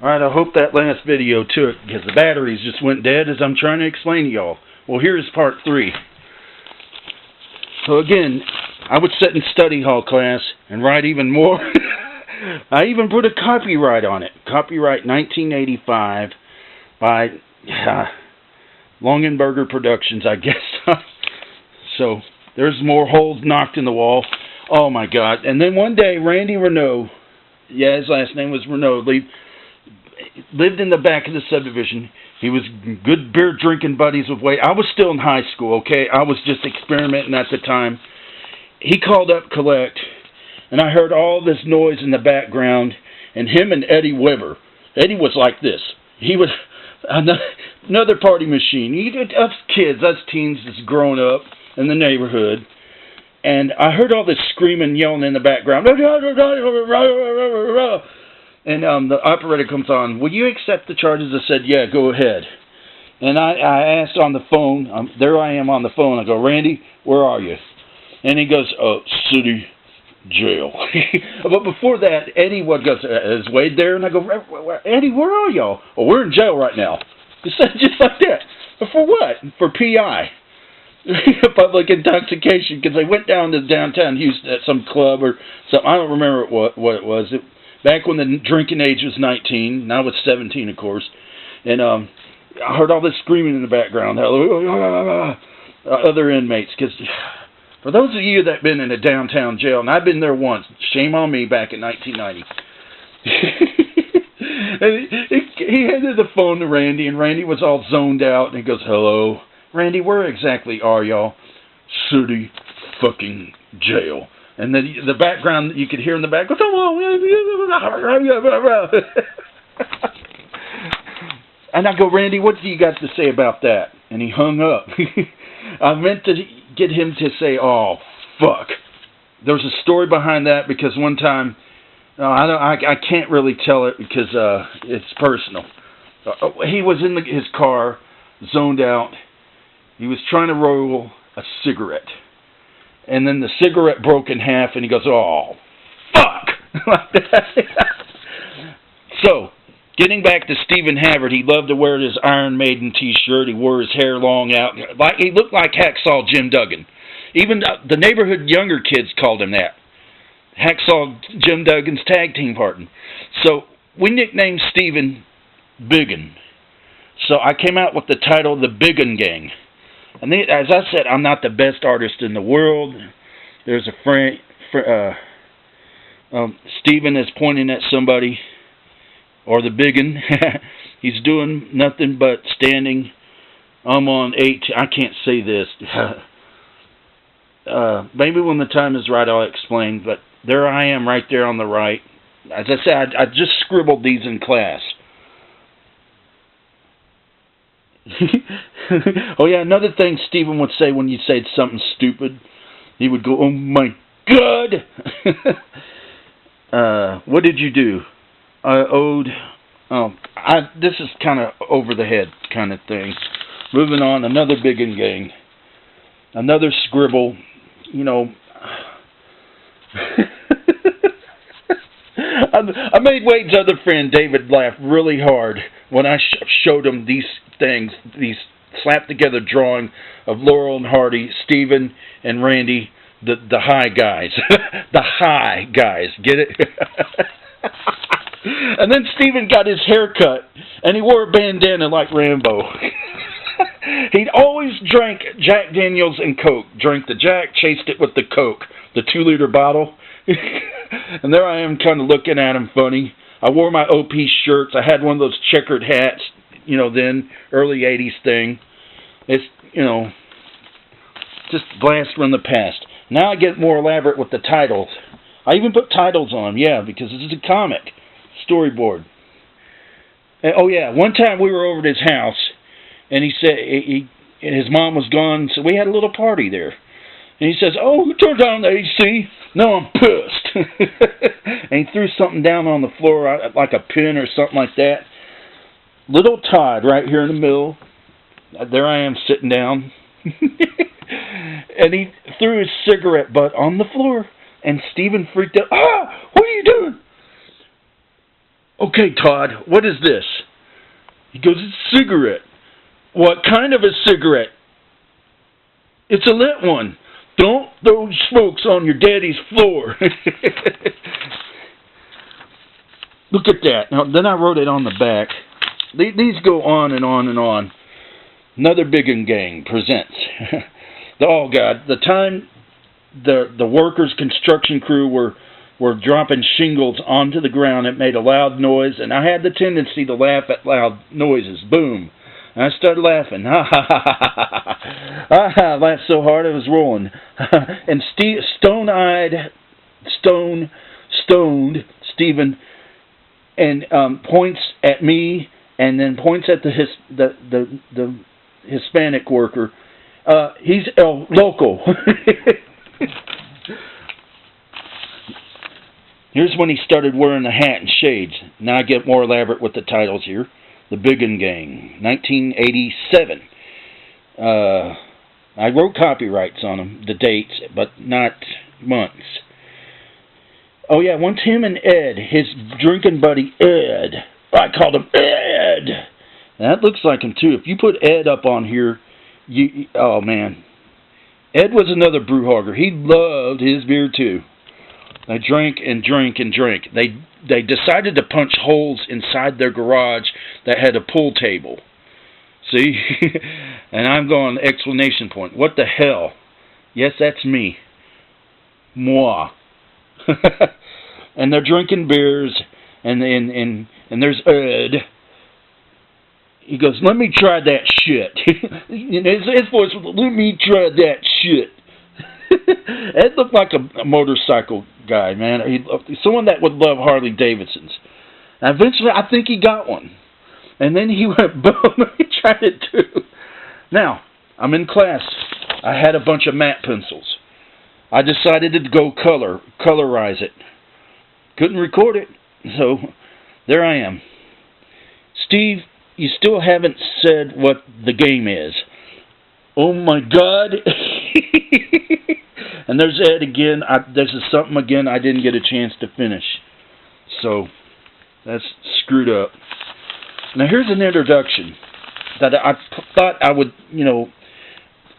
Alright, I hope that last video took, because the batteries just went dead as I'm trying to explain to y'all. Well, here's part 3. So again, I would sit in study hall class and write even more. I even put a copyright on it. Copyright 1985 by Longenberger Productions, I guess. So there's more holes knocked in the wall. Oh my God. And then one day, Randy Renault, yeah, his last name was Renault, lived in the back of the subdivision. He was good beer drinking buddies with Wade. I was still in high school, okay? I was just experimenting at the time. He called up collect, and I heard all this noise in the background, and him and Eddie Weber. Eddie was like this. He was another party machine. Us kids, us teens just growing up in the neighborhood. And I heard all this screaming, yelling in the background. And the operator comes on, will you accept the charges? I said, yeah, go ahead. And I asked on the phone, there I am on the phone. I go, Randy, where are you? And he goes, city jail. But before that, Eddie goes, is Wade there? And I go, Eddie, where are y'all? Oh, we're in jail right now. He said just like that. But for what? For PI. Public intoxication, because they went down to downtown Houston at some club or something. I don't remember what it was. Back when the drinking age was 19. Now it's 17, of course. And I heard all this screaming in the background. Other inmates. Because for those of you that have been in a downtown jail, and I've been there once, shame on me back in 1990. He handed the phone to Randy, and Randy was all zoned out, and he goes, hello. Randy, where exactly are y'all? City fucking jail. And then the background, you could hear in the back, and I go, Randy, what do you got to say about that? And he hung up. I meant to get him to say, oh, fuck. There's a story behind that, because one time, I can't really tell it because it's personal. He was in his car, zoned out. He was trying to roll a cigarette. And then the cigarette broke in half, and he goes, oh, fuck! Like that. So, getting back to Stephen Havard, he loved to wear his Iron Maiden t-shirt. He wore his hair long out. He looked like Hacksaw Jim Duggan. Even the neighborhood younger kids called him that. Hacksaw Jim Duggan's tag team partner. So, we nicknamed Stephen Biggon. So, I came out with the title, The Biggon Gang. And as I said, I'm not the best artist in the world. There's a friend, Stephen is pointing at somebody, or the Biggon. He's doing nothing but standing. I'm on 8. I can't say this. Maybe when the time is right, I'll explain. But there I am, right there on the right. As I said, I just scribbled these in class. Oh yeah, another thing Stephen would say when you said something stupid, he would go, oh my God. What did you do? This is kind of over the head kind of thing. Moving on, another Biggon Gang, another scribble, you know. I made Wade's other friend David laugh really hard when I showed him these things, these slapped together drawing of Laurel and Hardy, Stephen and Randy, the high guys. The high guys, get it? And then Stephen got his hair cut, and he wore a bandana like Rambo. He'd always drank Jack Daniels and Coke. Drank the Jack, chased it with the Coke, the 2-liter bottle. And there I am kind of looking at him funny. I wore my OP shirts. I had one of those checkered hats, you know, then, early 80s thing. It's, you know, just blast from the past. Now I get more elaborate with the titles. I even put titles on them, yeah, because this is a comic. Storyboard. And, oh yeah, one time we were over at his house, and he said, his mom was gone, so we had a little party there. And he says, oh, who turned on the AC? No, I'm pissed. And he threw something down on the floor, like a pin or something like that. Little Todd right here in the middle. There I am sitting down. And he threw his cigarette butt on the floor. And Stephen freaked out. Ah, what are you doing? Okay, Todd, what is this? He goes, it's a cigarette. What kind of a cigarette? It's a lit one. Don't throw smokes on your daddy's floor. Look at that. Now, then I wrote it on the back. These go on and on and on. Another Biggon Gang presents. Oh, God. The time the workers' construction crew were dropping shingles onto the ground, it made a loud noise, and I had the tendency to laugh at loud noises. Boom. And I started laughing. Ha ha ha ha ha ha. I laughed so hard I was rolling. And stoned Stephen, and points at me, and then points at the Hispanic worker. He's El Loco. Here's when he started wearing a hat and shades. Now I get more elaborate with the titles here. The Biggon Gang, 1987. I wrote copyrights on them, the dates, but not months. Oh yeah, once him and Ed, his drinking buddy Ed, I called him Ed. That looks like him too. If you put Ed up on here, oh man. Ed was another brew hogger. He loved his beer too. They drank and drank and drank. They decided to punch holes inside their garage that had a pool table. See? And I'm going explanation point. What the hell? Yes, that's me. Moi. And they're drinking beers, and there's Ed. He goes, let me try that shit. His voice was, let me try that shit. Ed looked like a motorcycle guy, man. Someone that would love Harley Davidsons. And eventually, I think he got one. And then he went, boom, he tried it too. Now, I'm in class. I had a bunch of matte pencils. I decided to go colorize it. Couldn't record it, so there I am. Steve, you still haven't said what the game is. Oh my God. And there's Ed again. This is something again I didn't get a chance to finish. So, that's screwed up. Now here's an introduction that I thought I would,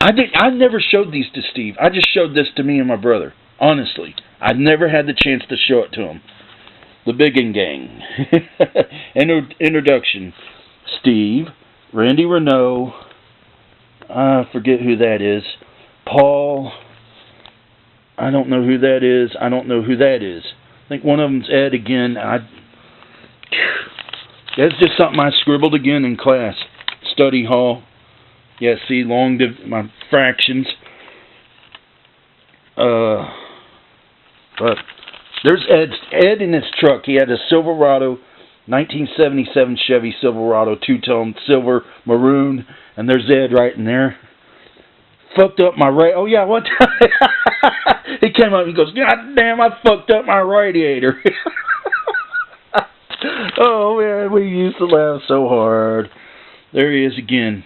I never showed these to Steve. I just showed this to me and my brother. Honestly. I never had the chance to show it to him. The Biggon Gang. Introduction. Steve, Randy Renault, I forget who that is. Paul, I don't know who that is. I don't know who that is. I think one of them's Ed again. That's just something I scribbled again in class. Study hall. Yeah, see, my fractions. But there's Ed in his truck. He had a Silverado, 1977 Chevy Silverado, two-tone, silver, maroon, and there's Ed right in there. Fucked up my oh yeah, one time he came up and he goes, God damn, I fucked up my radiator. Oh man, we used to laugh so hard. There he is again.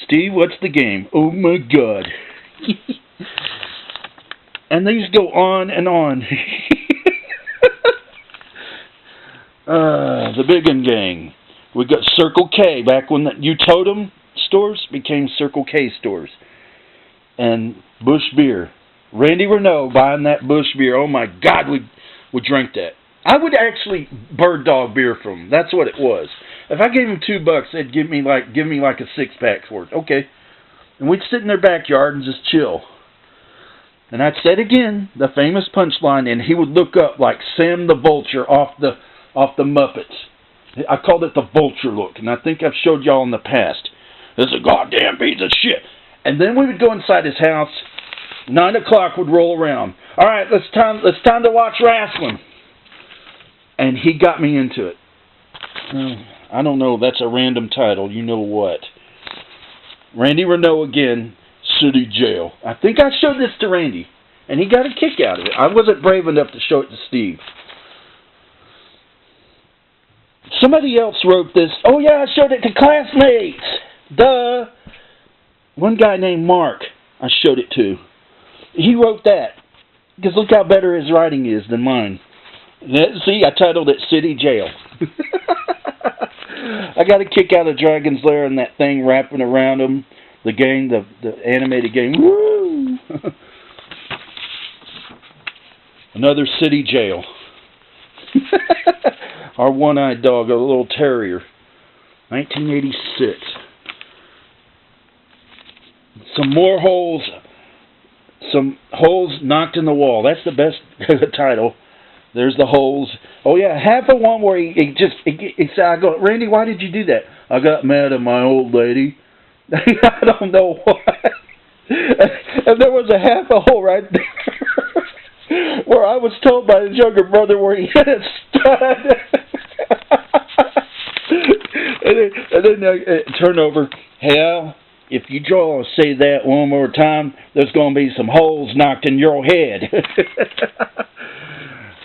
Steve, what's the game? Oh my God. And these go on and on. The Biggon Gang. We got Circle K back when the U-Totem stores became Circle K stores. And Bush Beer. Randy Renault buying that Bush Beer. Oh my God, we drank that. I would actually bird dog beer from him. That's what it was. If I gave him $2, they'd give me like a 6-pack for it. Okay. And we'd sit in their backyard and just chill. And I'd say it again, the famous punchline, and he would look up like Sam the Vulture off the Muppets. I called it the Vulture look, and I think I've showed y'all in the past. This is a goddamn piece of shit. And then we would go inside his house. 9 o'clock would roll around. All right, it's time to watch wrestling. And he got me into it. I don't know. That's a random title. You know what? Randy Renault again. City Jail. I think I showed this to Randy, and he got a kick out of it. I wasn't brave enough to show it to Steve. Somebody else wrote this. Oh yeah, I showed it to classmates. Duh. One guy named Mark, I showed it to. He wrote that. Because look how better his writing is than mine. See, I titled it City Jail. I got a kick out of Dragon's Lair and that thing wrapping around them. The game, the animated game. Woo! Another city jail. Our one-eyed dog, a little terrier. 1986. Some more holes. Some holes knocked in the wall. That's the best title. There's the holes. Oh yeah, half of one where he said, I go, Randy, why did you do that? I got mad at my old lady. I don't know why. And there was a half a hole right there where I was told by his younger brother where he hit a stud. and then turn over. Hell, if you say that one more time, there's going to be some holes knocked in your head.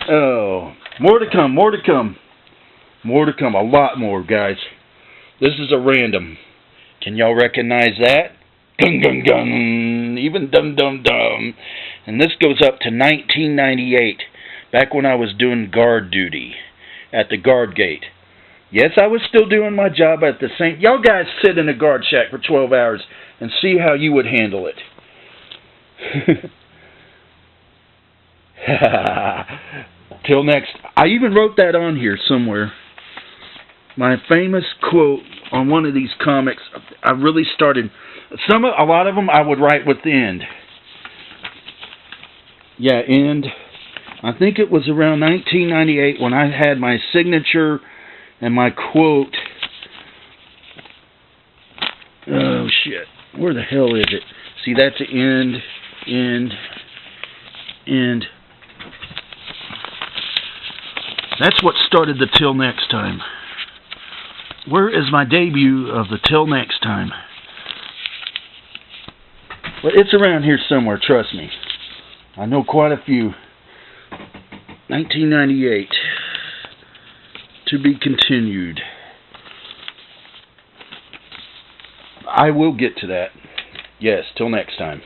Oh, more to come, more to come. More to come, a lot more, guys. This is a random. Can y'all recognize that? Gung, gung, gung. Even dum, dum, dum. And this goes up to 1998, back when I was doing guard duty at the guard gate. Yes, I was still doing my job at the same... Y'all guys sit in a guard shack for 12 hours and see how you would handle it. Till next... I even wrote that on here somewhere. My famous quote on one of these comics, I really started... A lot of them I would write with the end. Yeah, end. I think it was around 1998 when I had my signature and my quote. Oh, shit. Where the hell is it? See, that's the end, end. That's what started the Till Next Time. Where is my debut of the Till Next Time? Well, it's around here somewhere, trust me. I know quite a few. 1998. To be continued. I will get to that. Yes, till next time.